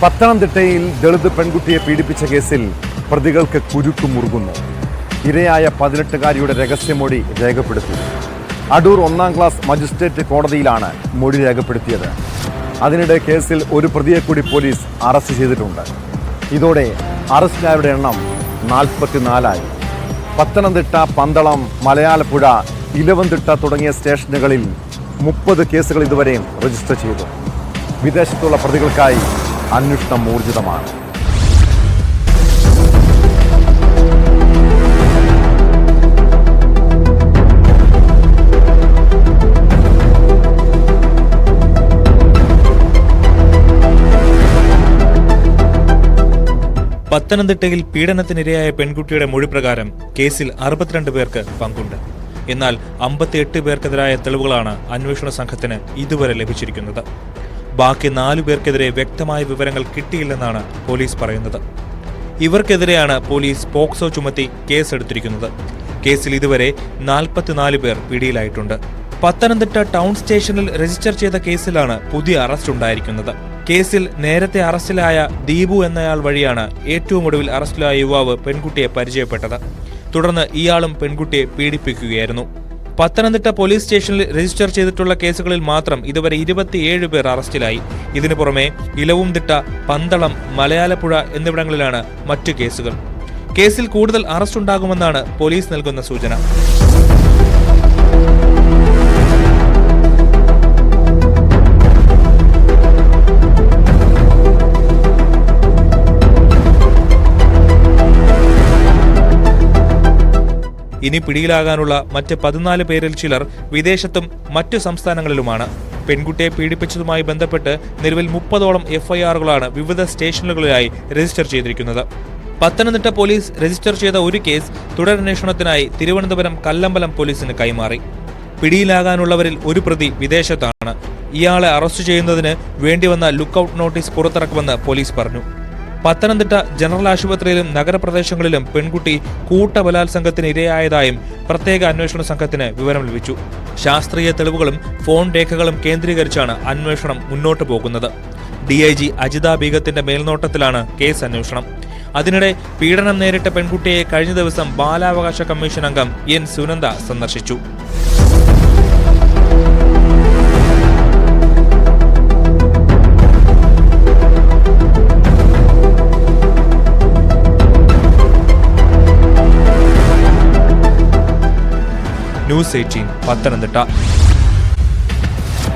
പത്തനംതിട്ടയിൽ ദളിത് പെൺകുട്ടിയെ പീഡിപ്പിച്ച കേസിൽ പ്രതികൾക്ക് കുരുക്ക് മുറുകുന്നു. ഇരയായ 18-കാരിയുടെ രഹസ്യമൊഴി രേഖപ്പെടുത്തി. അടൂർ 1-ാം ക്ലാസ് മജിസ്ട്രേറ്റ് കോടതിയിലാണ് മൊഴി രേഖപ്പെടുത്തിയത്. അതിനിടെ കേസിൽ ഒരു പ്രതിയെ കൂടി പോലീസ് അറസ്റ്റ് ചെയ്തിട്ടുണ്ട്. ഇതോടെ അറസ്റ്റിലായവരുടെ എണ്ണം 44ആയി. പത്തനംതിട്ട, പന്തളം, മലയാലപ്പുഴ, ഇലവന്തിട്ട തുടങ്ങിയ സ്റ്റേഷനുകളിൽ 30 കേസുകൾ ഇതുവരെയും രജിസ്റ്റർ ചെയ്തു. വിദേശത്തുള്ള പ്രതികൾക്കായി അന്വേഷണം ഊർജിതമാണ്. പത്തനംതിട്ടയിൽ പീഡനത്തിനിരയായ പെൺകുട്ടിയുടെ മൊഴിപ്രകാരം കേസിൽ 62 പേർക്ക് പങ്കുണ്ട്. എന്നാൽ 58 പേർക്കെതിരായ തെളിവുകളാണ് അന്വേഷണ സംഘത്തിന് ഇതുവരെ ലഭിച്ചിരിക്കുന്നത്. ബാക്കി 4 പേർക്കെതിരെ വ്യക്തമായ വിവരങ്ങൾ കിട്ടിയില്ലെന്നാണ് പോലീസ് പറയുന്നത്. ഇവർക്കെതിരെയാണ് പോലീസ് പോക്സോ ചുമത്തി കേസെടുത്തിരിക്കുന്നത്. കേസിൽ ഇതുവരെ 44 പേർ പിടിയിലായിട്ടുണ്ട്. പത്തനംതിട്ട ടൗൺ സ്റ്റേഷനിൽ രജിസ്റ്റർ ചെയ്ത കേസിലാണ് പുതിയ അറസ്റ്റ് ഉണ്ടായിരിക്കുന്നത്. കേസിൽ നേരത്തെ അറസ്റ്റിലായ ദീപു എന്നയാൾ വഴിയാണ് ഏറ്റവും ഒടുവിൽ അറസ്റ്റിലായ യുവാവ് പെൺകുട്ടിയെ പരിചയപ്പെട്ടത്. തുടർന്ന് ഇയാളും പെൺകുട്ടിയെ പീഡിപ്പിക്കുകയായിരുന്നു. പത്തനംതിട്ട പോലീസ് സ്റ്റേഷനിൽ രജിസ്റ്റർ ചെയ്തിട്ടുള്ള കേസുകളിൽ മാത്രം ഇതുവരെ 27 പേർ അറസ്റ്റിലായി. ഇതിനു പുറമെ ഇലവുംതിട്ട, പന്തളം, മലയാലപ്പുഴ എന്നിവിടങ്ങളിലാണ് മറ്റു കേസുകൾ. കേസിൽ കൂടുതൽ അറസ്റ്റ് ഉണ്ടാകുമെന്നാണ് പോലീസ് നൽകുന്ന സൂചന. ഇനി പിടിയിലാകാനുള്ള മറ്റ് 14 പേരിൽ ചിലർ വിദേശത്തും മറ്റു സംസ്ഥാനങ്ങളിലുമാണ്. പെൺകുട്ടിയെ പീഡിപ്പിച്ചതുമായി ബന്ധപ്പെട്ട് നിലവിൽ 30ഓളം എഫ്ഐആറുകളാണ് വിവിധ സ്റ്റേഷനുകളിലായി രജിസ്റ്റർ ചെയ്തിരിക്കുന്നത്. പത്തനംതിട്ട പോലീസ് രജിസ്റ്റർ ചെയ്ത ഒരു കേസ് തുടരന്വേഷണത്തിനായി തിരുവനന്തപുരം കല്ലമ്പലം പോലീസിന് കൈമാറി. പിടിയിലാകാനുള്ളവരിൽ ഒരു പ്രതി വിദേശത്താണ്. ഇയാളെ അറസ്റ്റ് ചെയ്യുന്നതിന് വേണ്ടിവന്ന ലുക്കൌട്ട് നോട്ടീസ് പുറത്തിറക്കുമെന്ന് പോലീസ് പറഞ്ഞു. പത്തനംതിട്ട ജനറൽ ആശുപത്രിയിലും നഗരപ്രദേശങ്ങളിലും പെൺകുട്ടി കൂട്ടബലാത്സംഗത്തിന് ഇരയായതായും പ്രത്യേക അന്വേഷണ സംഘത്തിന് വിവരം ലഭിച്ചു. ശാസ്ത്രീയ തെളിവുകളും ഫോൺ രേഖകളും കേന്ദ്രീകരിച്ചാണ് അന്വേഷണം മുന്നോട്ടു പോകുന്നത്. DIG അജിത ബീഗത്തിന്റെ മേൽനോട്ടത്തിലാണ് കേസ് അന്വേഷണം. അതിനിടെ പീഡനം നേരിട്ട പെൺകുട്ടിയെ കഴിഞ്ഞ ദിവസം ബാലാവകാശ കമ്മീഷൻ അംഗം N. സുനന്ദ സന്ദർശിച്ചു. ന്യൂസ് 18 പത്തനംതിട്ട.